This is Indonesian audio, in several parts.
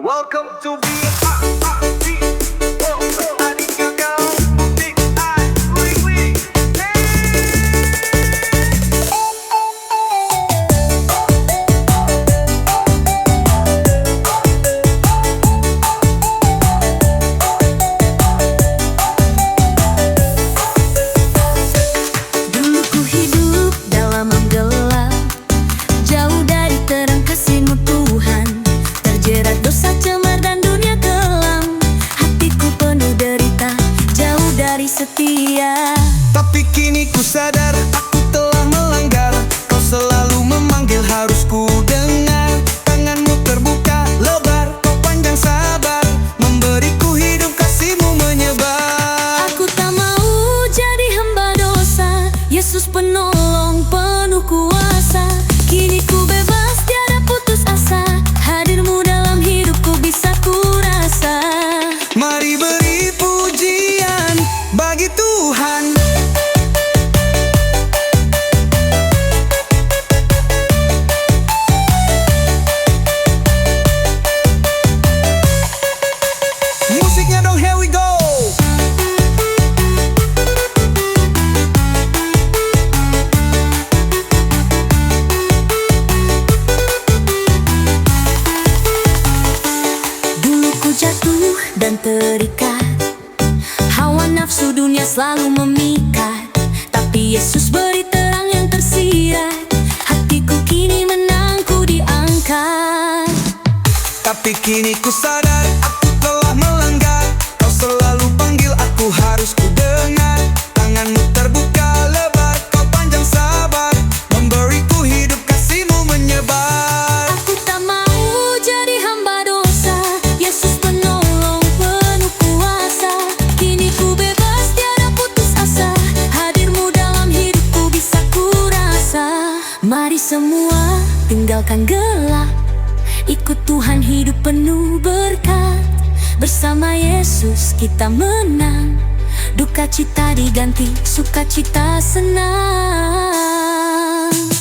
Welcome to BRC. Adiknya kau, Wee. Dulu ku hidup dalam menggelap, jauh dari terang kasih-Mu Tuhan. Terjerat dosa cemar dan dunia kelam, hatiku penuh derita, jauh dari setia. Tapi kini ku sadar aku telah melanggar. Kau selalu memanggil, harus ku dengar. Tangan-Mu terbuka lebar, Kau panjang sabar, memberiku hidup, kasih-Mu menyebar. Aku tak mau jadi hamba dosa, Yesus penolong penuh kuasa. Kini ku bebas, tiada putus asa, hadir-Mu dalam hidupku bisa ku rasa. Mari beri pujian bagi Tuhan. Musiknya dong, here we go. Dulu ku jatuh dan terikat, hawa nafsu dunia selalu memikat. Tapi Yesus beri terang yang tersirat, hatiku kini menang, ku diangkat. Tapi kini ku sadar aku telah melanggar. Kau selalu panggil aku, harus ku dengar. Tangan-Mu terbuka lebar, Kau panjang sabar, memberiku hidup, kasih-Mu menyebar. Aku tak mau jadi hamba dosa, Yesus penolong penuh kuasa. Kini ku bebas, tiada putus asa, hadir-Mu dalam hidupku bisa ku rasa. Mari semua tinggalkan gelap, ikut Tuhan, hidup penuh berkat. Bersama Yesus kita menang, duka cita diganti sukacita senang.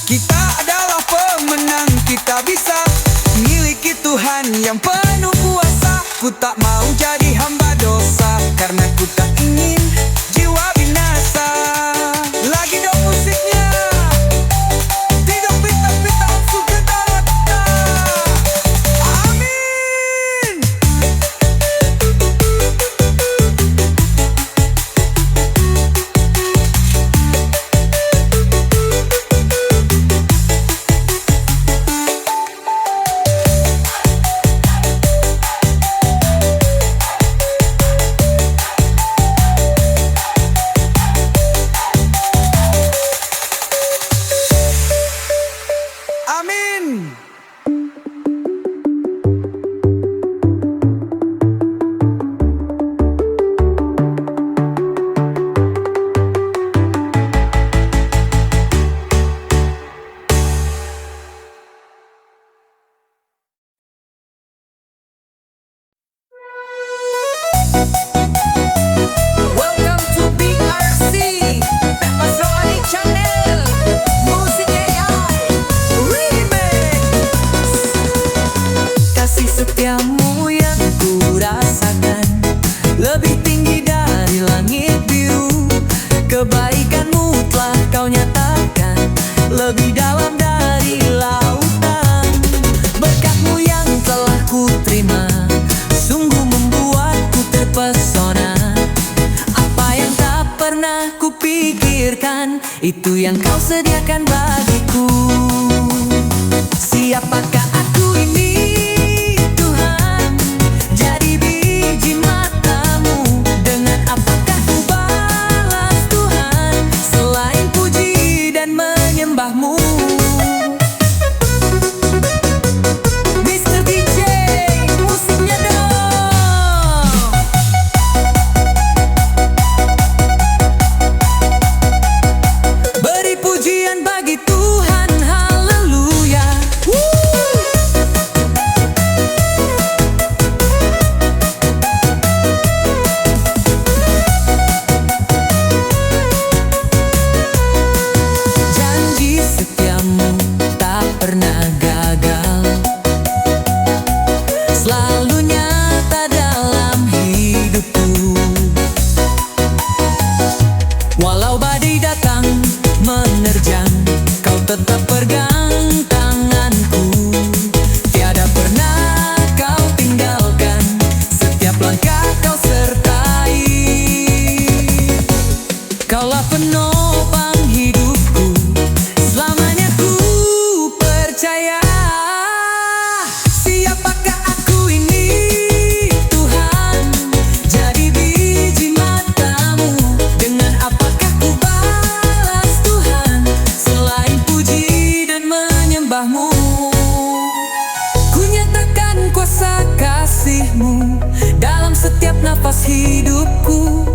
Kita adalah pemenang, kita bisa miliki Tuhan yang penuh kuasa. Ku tak mau jadi hamba dosa, karena ku tak ingin jiwa binasa. Lagi dong musiknya. Tidak pita-pita langsung ke darat. Amin. Amin. Welcome to BRC Mas Rohani Channel Musik AI Remix. Kasih setiamu yang ku rasakan lebih tinggi dari langit biru. Kebaikanmu telah Kau nyatakan lebih dalam dari lautan. Berkat-Mu yang telah ku terima sungguh membuatku terpesona. Apa yang tak pernah ku pikirkan, itu yang Kau sediakan bagiku. Siapakah aku ini, Tuhan? Jadi biji mata-Mu. Dengan apakah ku balas, Tuhan, selain puji dan menyembah-Mu? Mr. DJ, musiknya dong. Beri pujian bagi Tuhan, haleluya. selalu nyata dalam hidupku. Walau badai datang menerjang, kau tetap pegang tanganku. Tiada pernah kau tinggalkan, setiap langkah kau sertai. Kaulah penopang hidupku, selamanya ku percaya. Siapakah aku ini, Tuhan? Jadi biji matamu. Dengan apakah ku balas Tuhan, selain puji dan menyembahmu? Ku nyatakan kuasa kasih-Mu dalam setiap nafas hidupku.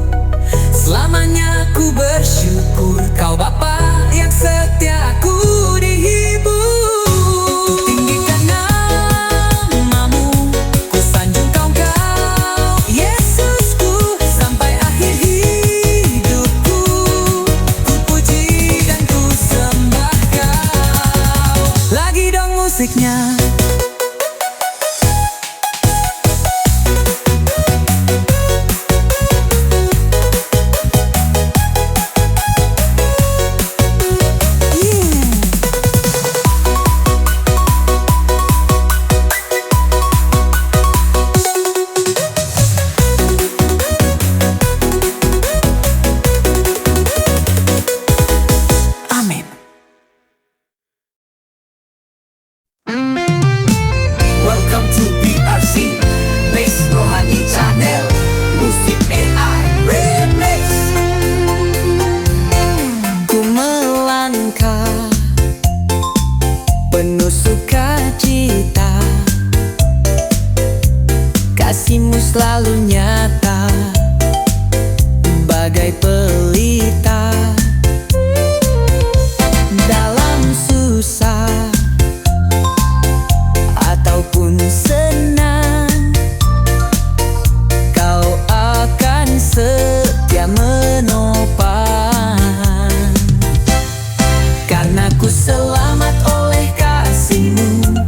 Selamanya ku bersyukur, Kau Bapa yang setia, aku dihibur. Ku tinggikan nama-Mu, ku sanjung Kau Yesusku, sampai akhir hidupku. Ku puji dan ku sembah Kau. Lagi dong musiknya. Amin. Welcome to BRC Base Rohani Channel Musik AI Remix. Ku melangkah penuh sukacita, kasih-Mu selalu nyata bagai pelita. Dalam susah ataupun senang, Kau akan setia menopang. Karena ku selamat oleh kasih-Mu,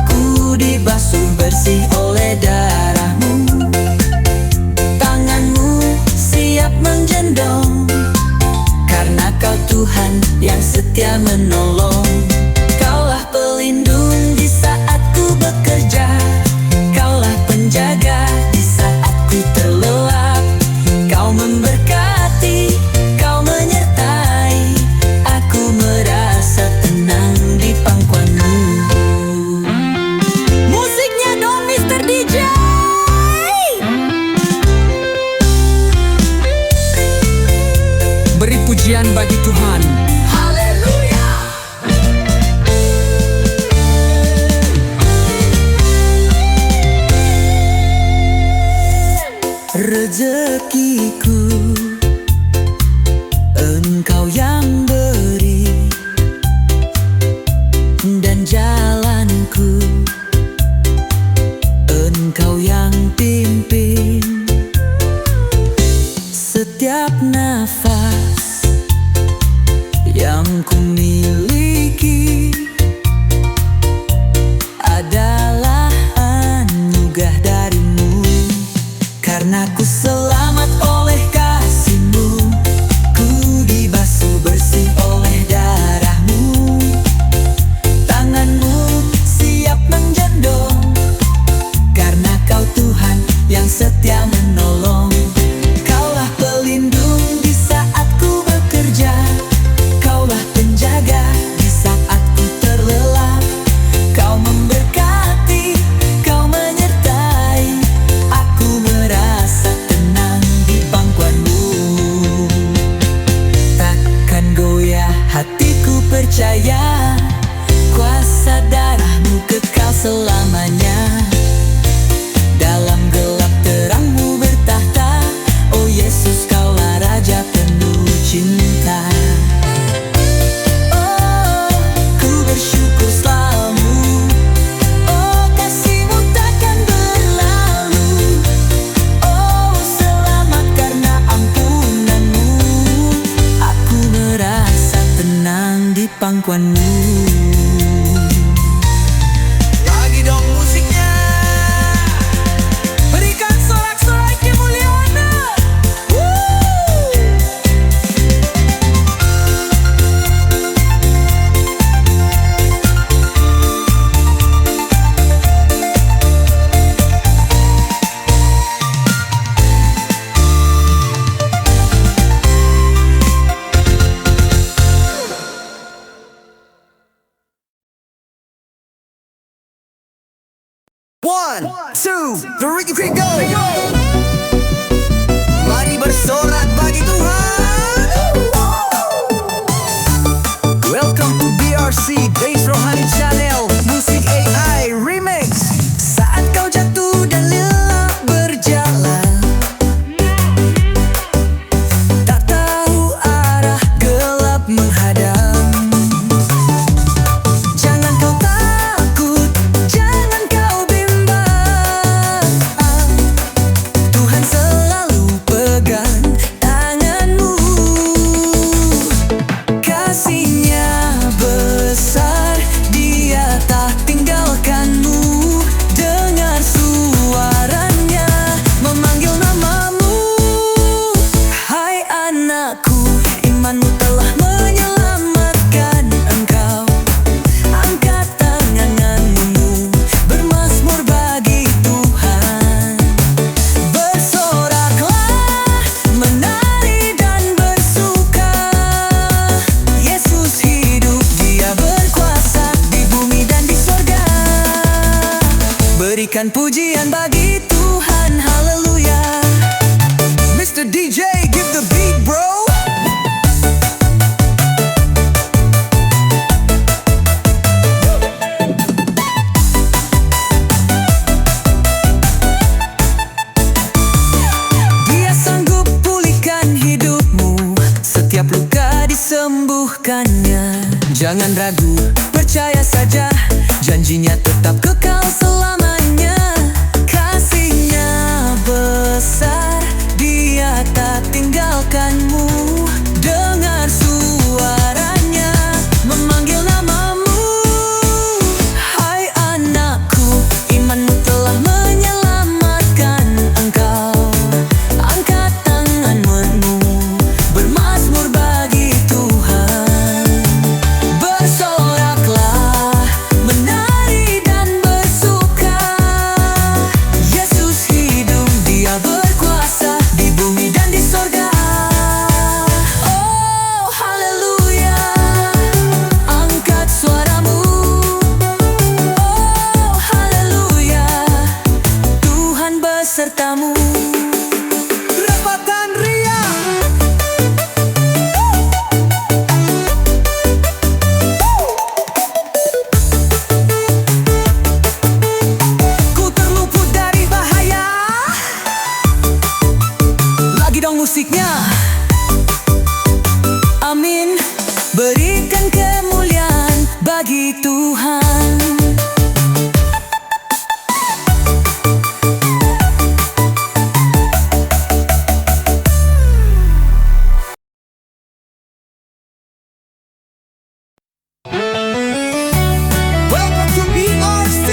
ku dibasuh bersih oleh darah-Mu. Tangan-Mu siap menjendong, karena Kau Tuhan yang setia menolong. Kaulah pelindung di saat ku bekerja, Kaulah penjaga di saat ku terlelap. Kau memberkati, Kau menyertai, aku merasa tenang di pangkuan-Mu. Musiknya dong Mr. DJ. Beri pujian bagi Tuhan. Haleluya. Rezekiku Engkau yang beri, dan jalanku Engkau yang pimpin. Setiap nafas yang ku miliki adalah anugerah dari-Mu. Karena ku selamat oleh kasih-Mu, 1, 2, 3, go! Mari bersorak bagi Tuhan. Welcome to BRC Base Rohani Channel Musik AI Remix. Saat kau jatuh dan lelah berjalan, tak tahu arah, gelap menghadang, jangan kau takut, jangan kau bimbang. Tuhan selalu pegang tanganmu. Kasih-Nya besar, Dia tak tinggalkanmu. Dengar suaranya memanggil namamu. Hai anakku, imanmu telah menyelamatkan engkau. Angkat tanganmu, bermazmur bagi Tuhan. Bersoraklah, menari dan bersuka. Yesus hidup, Dia berkuasa di bumi dan di sorga. Berikan pujian bagi Tuhan, haleluya. Mr. DJ, give the beat, bro. Dia sanggup pulihkan hidupmu, setiap luka disembuhkannya. Jangan ragu, percaya saja, janjinya tetap kekal selamanya. Kasih-Nya besar, Dia tak tinggalkanmu. Dengar suaranya memanggil namamu. Hai anakku, imanmu telah menyelamatkan engkau. Angkat tanganmu, bermazmur bagi Tuhan. Bersoraklah, menari dan bersuka. Yesus hidup, Dia berkuasa di bumi dan di sorga. Oh haleluya, angkat suaramu. Oh haleluya, Tuhan besertamu. Rapatkan riang. Ku terluput dari bahaya. Lagi dong musiknya. Amin. Berikan kemuliaan bagi Tuhan. Welcome to BRC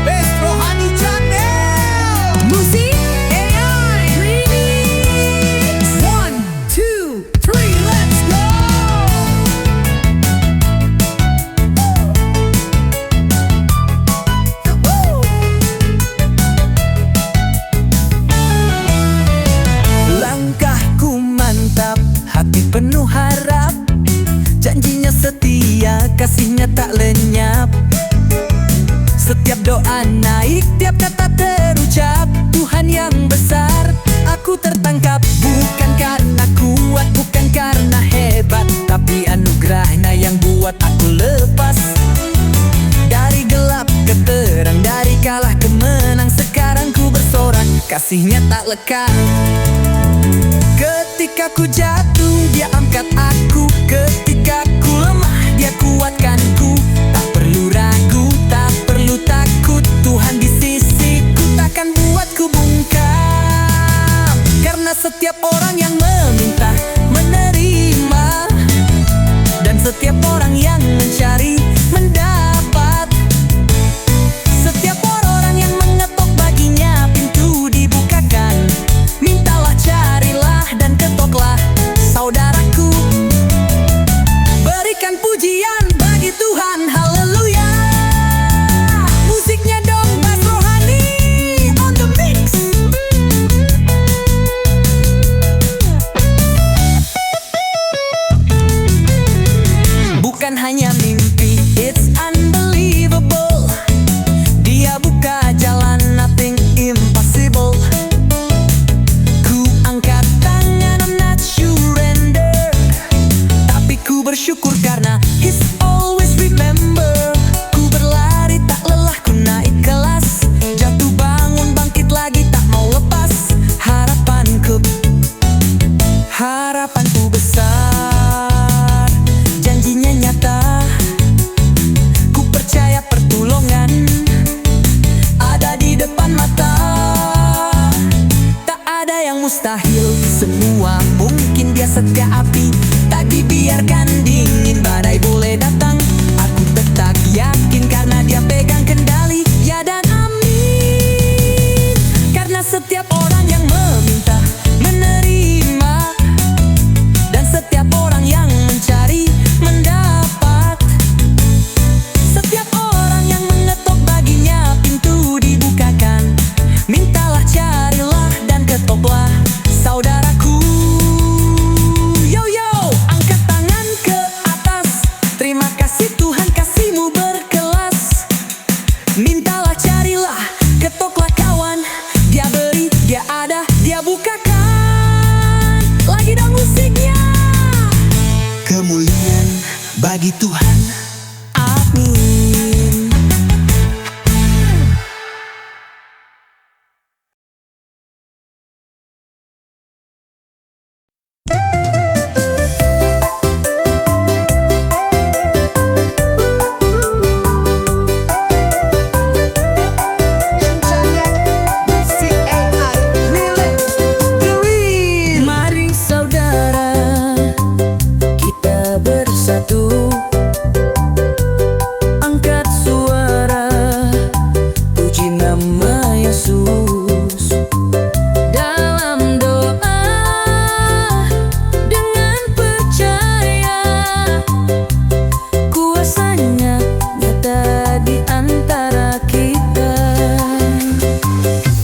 Base Rohani Channel Musik AI Remix. 1, 2, 3, let's go! Langkahku mantap, hati penuh harap. Janjinya setia, kasih-Nya tak lenyap. Setiap doa naik, tiap kata terucap. Tuhan yang besar, aku tertangkap. Bukan karena kuat, bukan karena hebat, tapi anugerah-Nya yang buat aku lepas. Dari gelap ke terang, dari kalah ke menang. Sekarang ku bersorak, kasih-Nya tak lekang. Ketika ku jatuh, Dia angkat aku. Ketika ku lemah, Dia kuatkanku. Tak perlu ragu, tak perlu takut. Tuhan di sisiku, takkan buatku bungkam. Karena setiap orang yang meminta, menerima. Dan setiap orang yang mencari, mendapat. Setiap orang yang mengetok, baginya pintu dibukakan. Mintalah, carilah, dan ketoklah, saudaraku. Berikan pujian bagi Tuhan, haleluya. Musiknya dong, Bas Rohani on the mix. mustahil, semua mungkin. Dia setia api, tak dibiarkan dingin. Badai boleh datang, aku tetap yakin, karena dia pegang kendali. Ya dan amin. Karena setiap orang yang meminta menerima, dan setiap orang yang mencari mendapat. Setiap orang yang mengetuk baginya pintu dibukakan. Mintalah, carilah, dan ketoklah, saudaraku. Yo yo, angkat tangan ke atas. Terima kasih Tuhan, kasih-Mu berkelas. Mintalah, carilah, ketoklah kawan. Dia beri, dia ada, dia bukakan. Lagi dong musiknya. Kemuliaan bagi Tuhan. Amin. Mari saudara, kita bersatu, angkat suara, puji nama Yesus. Dalam doa, dengan percaya, kuasanya nyata di antara kita.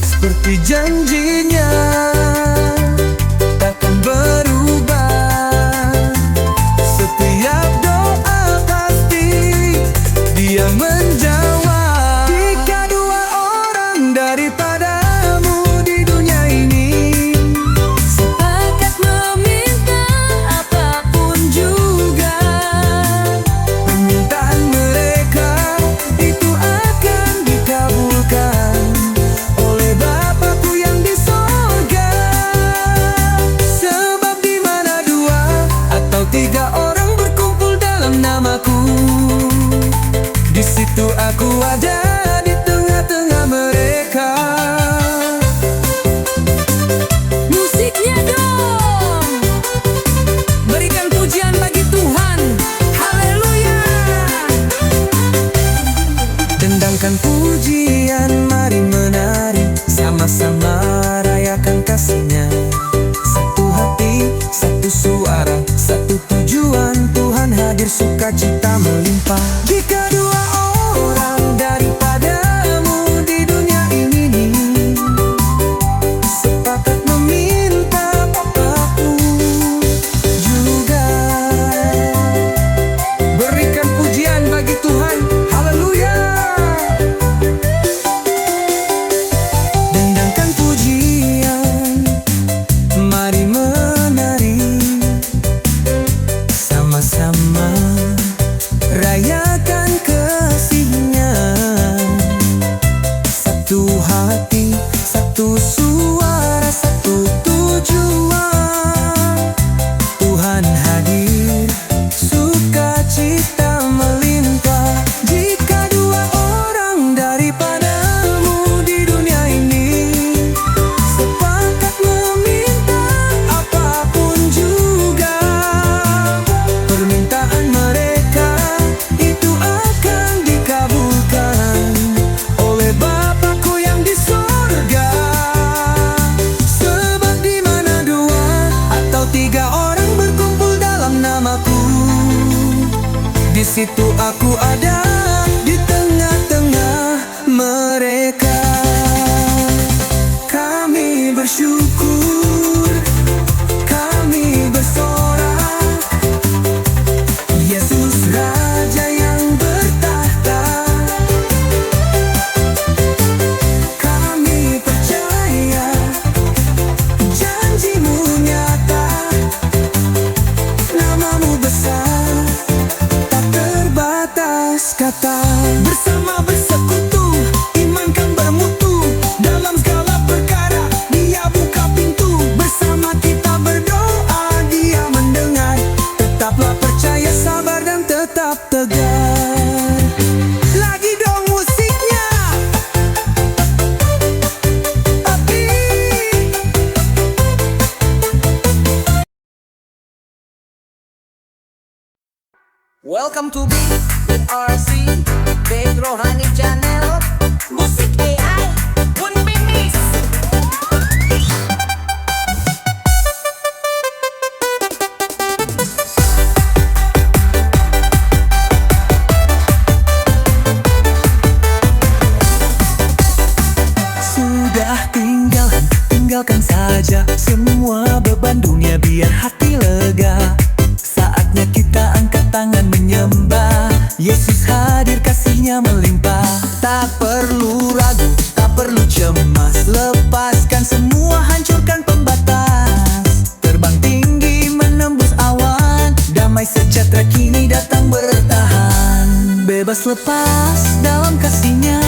Seperti janjinya takkan berubah. Setiap doa pasti Dia menjawab. Jika dua orang daripadamu di dunia ini Sepakat meminta apapun juga, permintaan mereka itu akan dikabulkan oleh Bapakku yang di sorga. Sebab di mana dua atau tiga orang berkumpul dalam namaku, di situ aku ada di tengah-tengah mereka. musiknya dong. Berikan pujian bagi Tuhan. Haleluya. Dendangkan pujian, mari menari, sama-sama rayakan kasih-Nya. Satu hati, satu suara, satu tujuan, Tuhan hadir, sukacita melimpah. Jika dua orang daripadamu di dunia ini sepakat meminta apapun juga, berikan pujian bagi Tuhan. Haleluya. Dendangkan pujian, mari menari, sama-sama rayakan kasih-Nya. Satu hati, satu suara, satu tujuan, Tuhan hadir, sukacita melimpah. Jika dua orang daripadamu di dunia ini sepakat meminta apapun juga, permintaan mereka itu akan dikabulkan oleh Bapakku yang di sorga. Sebab di mana dua atau tiga orang berkumpul dalam namaku, di situ aku ada di tengah-tengah mereka. Kami bersyukur, kami bersorak, Yesus Raja yang bertahta. Kami percaya janji-Mu nyata, nama-Mu besar, tak terbatas kata. Bersama bersekutu, iman kan bermutu, dalam segala perkara Dia buka Welcome to BRC Base Rohani Channel. Musik AI pun miss. Sudah tinggalkan saja semua beban dunia biar hati lega. Saatnya kita angkat tangan menyembah. Yesus hadir, kasih-Nya melimpah. Tak perlu ragu, tak perlu cemas. Lepaskan semua, hancurkan pembatas. Terbang tinggi menembus awan. Damai sejahtera kini datang bertahan. Bebas lepas dalam kasih-Nya.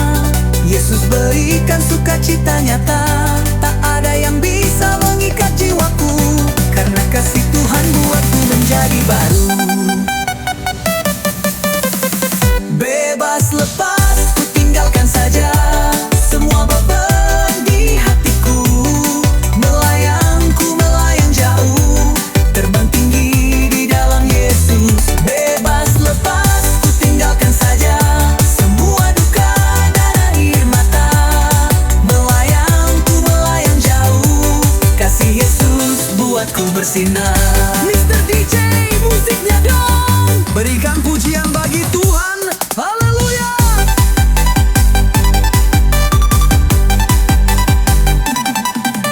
Yesus berikan sukacita nyata. Tak ada yang bisa mengikat jiwaku, karena kasih Tuhan buatku menjadi baru. Bebas lepas, ku tinggalkan saja semua beban di hatiku. Melayang jauh, terbang tinggi di dalam Yesus. Bebas lepas, ku tinggalkan saja semua duka dan air mata. Melayang jauh, kasih Yesus buatku bersinar. Mr. DJ, musiknya dong. Berikan pujian bagi Tuhan. Haleluya.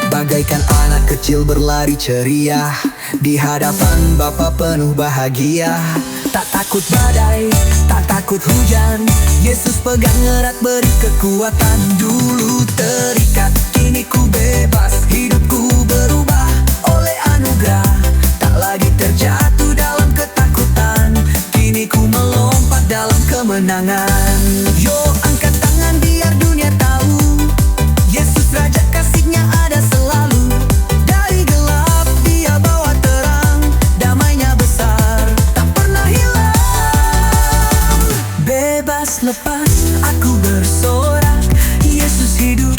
Bagaikan anak kecil berlari ceria di hadapan Bapa penuh bahagia. Tak takut badai, tak takut hujan. Yesus pegang erat, beri kekuatan. Dulu terikat, kini ku bebas. Hidupku berubah oleh anugerah. Tak lagi terjatuh dalam ketakutan. Kini ku melompat dalam kemenangan. Yo, angkat tangan biar dunia tahu, Yesus Raja, kasih-Nya ada selalu. Dari gelap Dia bawa terang. Damai-Nya besar, tak pernah hilang. Bebas lepas, aku bersorak. Yesus hidup,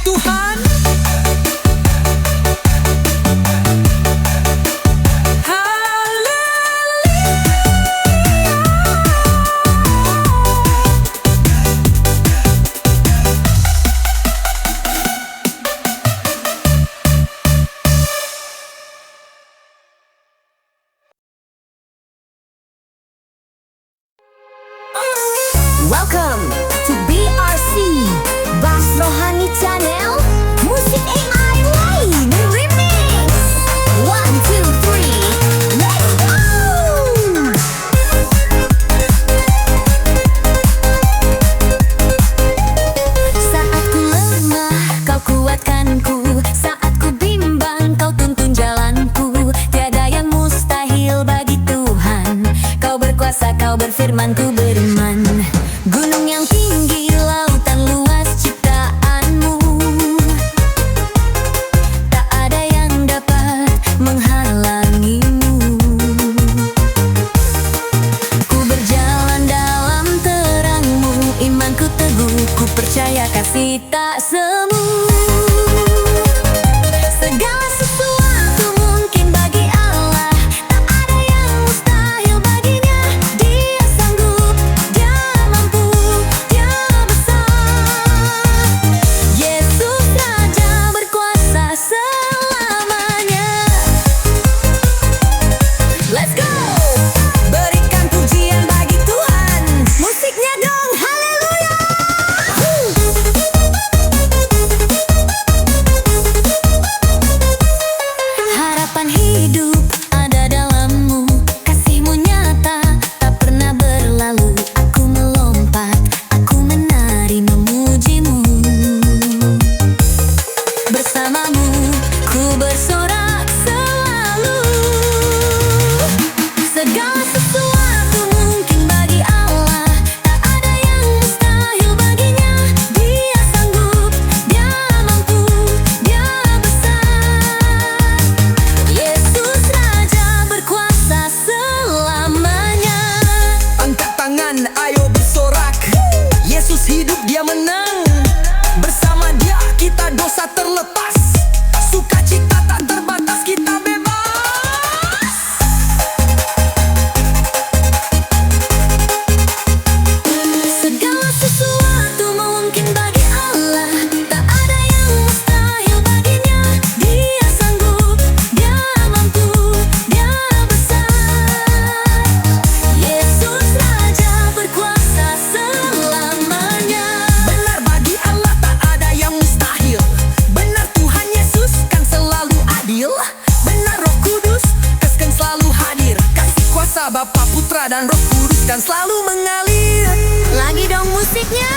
Tuhan. Welcome to BRC Bass Rohani Channel Musik AI lain Remix 1, 2, 3 Let's go! Saat ku lemah kau kuatkanku, saat ku bimbang kau tuntun jalanku. Tiada yang mustahil bagi Tuhan, kau berkuasa, kau berfirman, ku beriman. Gunung yang tinggi, lautan luas ciptaanmu, tak ada yang dapat menghalangimu. Ku berjalan dalam terangmu, imanku teguh, ku percaya kasih tak semu. Segala sesuatu mungkin bagi Allah, tak ada yang mustahil baginya. Dia sanggup, dia mampu, dia besar. Yesus Raja berkuasa selamanya. Let's go! Berikan pujian bagi Tuhan. Musiknya dong, haleluya! Harapan hidup ada dalammu, kasihmu nyata, tak pernah berlalu. Aku melompat, aku menari memujimu. Bersamamu, ku bersorak selalu. Segala sesuatu mungkin bagi Allah, tak ada yang mustahil baginya. Dia sanggup, dia mampu, dia besar. Yesus Raja berkuasa selamanya. Angkat tangan, ayo bersorak. Yesus hidup, dia menang. Bersama dia kita dosa terlepas. Sukacita tak terbatas, kita bebas. Segala sesuatu mungkin bagi Allah, tak ada yang mustahil baginya. Dia sanggup, dia mampu, dia besar. Yesus Raja berkuasa selamanya. Benar, bagi Allah tak ada yang mustahil. Benar, Tuhan Yesus kan selalu adil. Benar, Roh Kudus kan selalu hadir. Kasih kuasa Bapa, Putra dan Roh Kudus kan selalu mengalir. Lagi dong musiknya.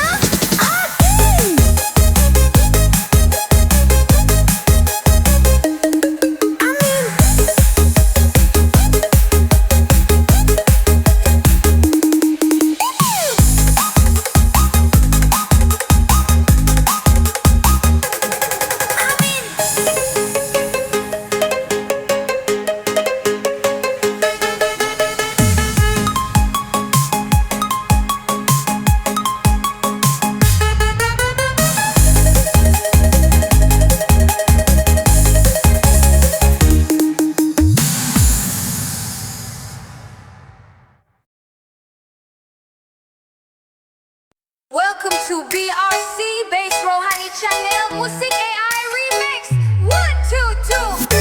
Welcome to BRC Bass Rohani Channel Musik AI Remix 1, 2,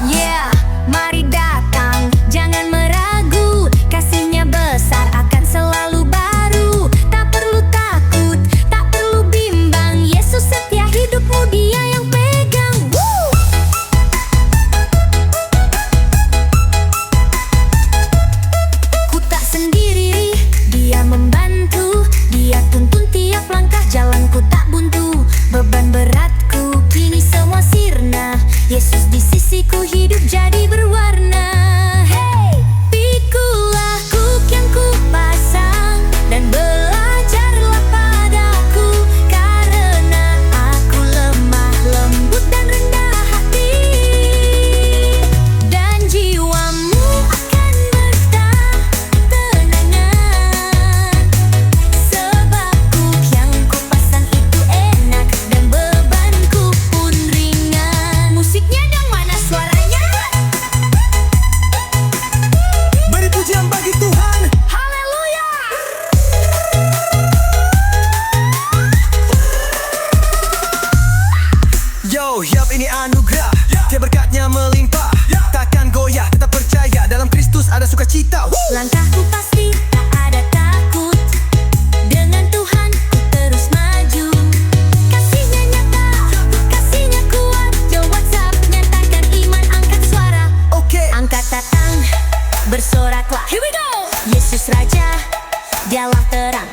2 Yeah, mari datang, jangan meragu. Kasihnya besar, akan selalu baru. Tak perlu takut, tak perlu bimbang. Yesus setia, hidupmu dia yang pegang. Woo! Ku tak sendiri, dia membantu. raja, dialah terang.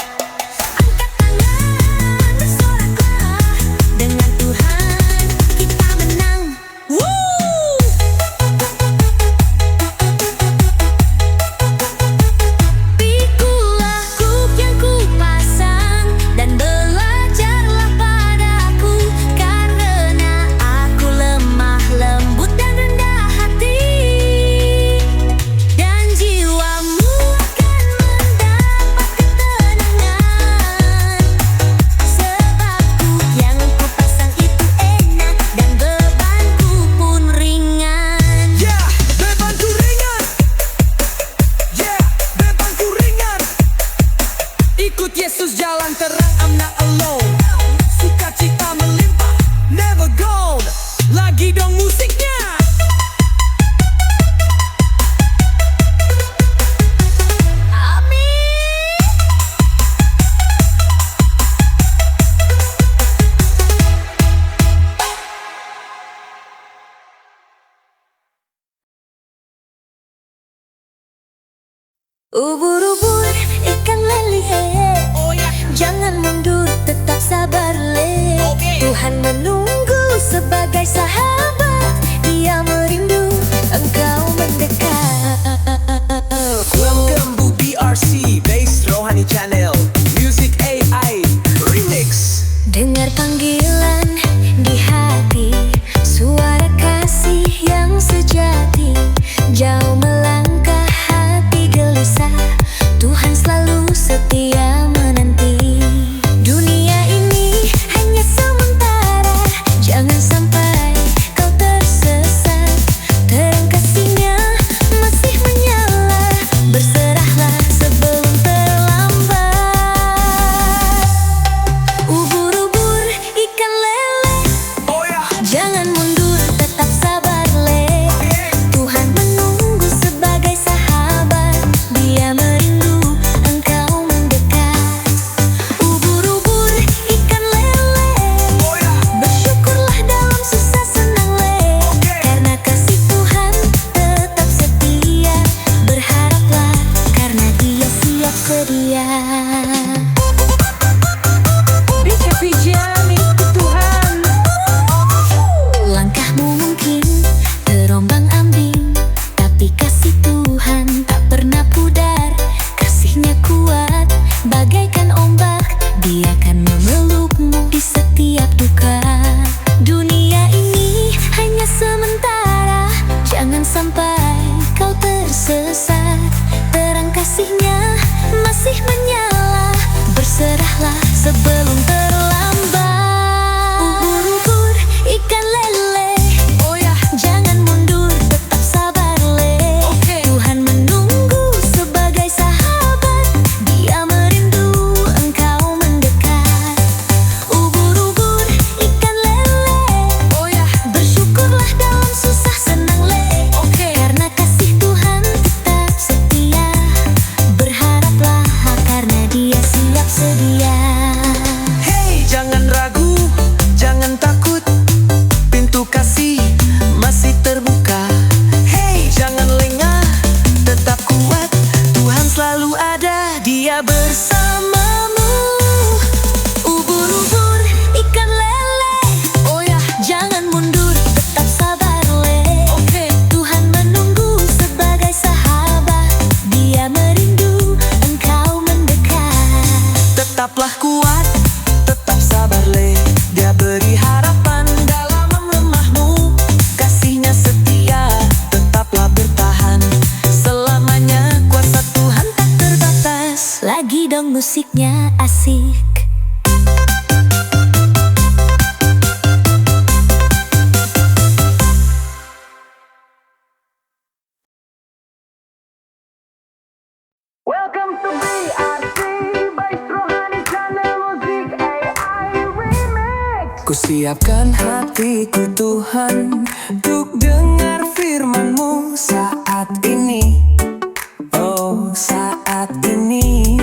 Angkat tangan, bersoraklah, dengan Tuhan kita menang. Woo! Pikulah kuk yang ku pasang dan belajarlah padaku, karena aku lemah lembut dan rendah hati, dan jiwamu akan mendapat ketenangan. Sebab kuk yang ku pasang itu enak dan bebanku pun ringan. Yeah, bebanku ringan. Yeah, bebanku ringan. Ikut Yesus jalan terang, I'm not alone. Sukacita melimpah, never gone. Lagi dong musiknya. Amin. Ubur-ubur, ikan lele, jangan mundur, tetap sabar le. Tuhan menunggu sebagai sahabat, Dia merindu engkau mendekat. Welcome to BRC Base Rohani Channel Music AI Remix. Dengar panggilan di hati, suara kasih yang sejati. Jauh melangkah hati gelisah, Tuhan selalu setia menanti. Dunia ini hanya sementara, jangan sampai kau tersesat. Terang kasih-Nya masih menyala, berserahlah sebelum terlambat. Ubur-ubur, ikan lele, Oh ya, jangan mundur, tetap sabar le. Tuhan menunggu sebagai sahabat, Dia merindu engkau mendekat. Ubur-ubur, ikan lele, oh ya. bersyukurlah dalam susah senang le. Karena kasih Tuhan tetap setia, berharaplah karena Dia siap sedia. Langkahmu mungkin terombang-ambing, tapi kasih Tuhan tak pernah pudar. Kasih-Nya kuat bagaikan ombak, Dia akan memelukmu di setiap duka. Dunia ini hanya sementara, jangan sampai kau tersesat. Terang kasih-Nya masih menyala, berserahlah sebelum terlambat. Ubur-ubur, ikan lele, jangan mundur, tetap sabar le. Tuhan menunggu sebagai sahabat, Dia merindu engkau mendekat. Ubur-ubur, ikan lele, bersyukurlah dalam susah senang le. Karena kasih Tuhan tetap setia, berharaplah karena Dia siap sedia. Hey, jangan ragu, jangan takut, pintu kasih masih terbuka. Hey, jangan lengah, tetap kuat, Tuhan selalu ada, Dia bersamamu. Ubur-ubur, ikan lele, jangan mundur, tetap sabar le. Tuhan menunggu sebagai sahabat, Dia merindu engkau mendekat. Tetaplah kuat, tetap sabar le. Dia beri harapan dalam lemahmu. Kasih-Nya setia, tetaplah bertahan. Selamanya kuasa Tuhan tak terbatas. Lagi dong musiknya asik. Welcome to BRC Base Rohani Channel Music AI Remix. Kusiapkan hatiku Tuhan untuk dengar firman-Mu saat ini. Oh, saat ini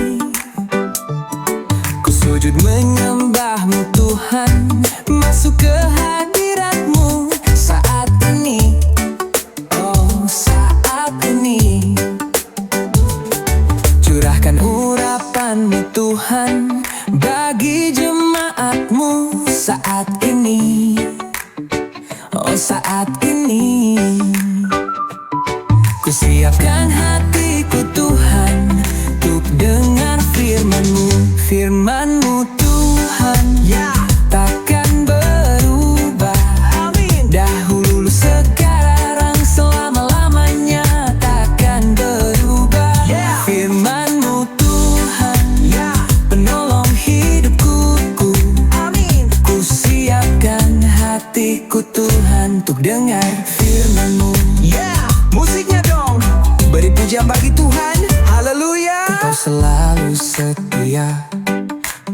ku sujud menyembah-Mu Tuhan, masuk ke hadirat-Mu saat ini. Oh, saat ini curah Curahkan urapan-Mu Tuhan bagi jemaat-Mu saat ini. Oh saat ini ku siapkan hatiku Tuhan untuk dengar firman-Mu. Firman-Mu Tuhan takkan berubah. Dahulu sekarang selama-lamanya takkan berubah. Firman-Mu Tuhan penolong hidupku. Ku siapkan hatiku Tuhan untuk dengar firman-Mu. Musiknya dong, beri pujian bagi Tuhan. Haleluya. Engkau selalu setia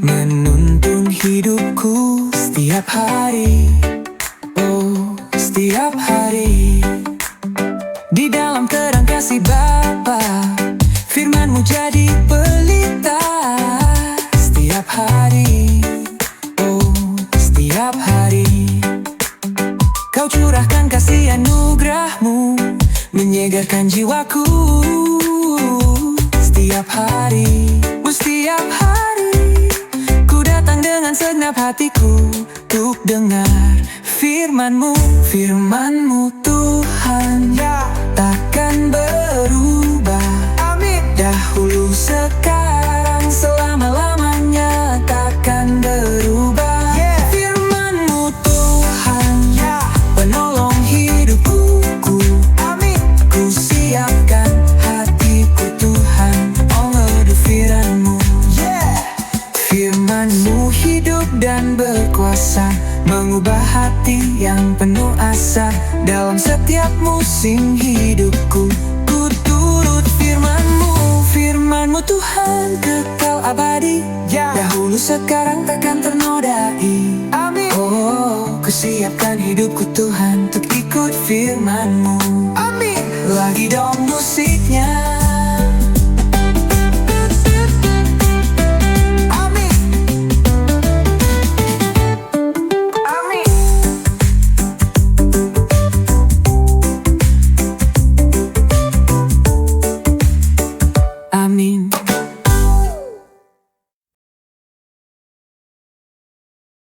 menuntun hidupku setiap hari. Oh, setiap hari. Di dalam terang kasih Bapa, firman-Mu jadi pelita setiap hari. Oh, setiap hari. Kau curahkan kasih anugerah-Mu menyegarkan jiwaku setiap hari. Setiap hari ku datang dengan segenap hatiku untuk dengar firman-Mu. Firman-Mu Tuhan takkan berubah. Dahulu sekarang selama-lamanya takkan berubah. Firman-Mu Tuhan penolong hidupku. Ku siapkan hatiku Tuhan, oh ngedu firman-Mu. Firman-Mu hidup dan berkuasa, mengubah hati yang penuh asa. Dalam setiap musim hidupku, ku turut firman-Mu. Firman-Mu Tuhan kekal abadi, dahulu sekarang takkan ternodai. Amin. Oh, ku siapkan hidupku Tuhan untuk ikut firman-Mu. Amin. Lagi dong musiknya.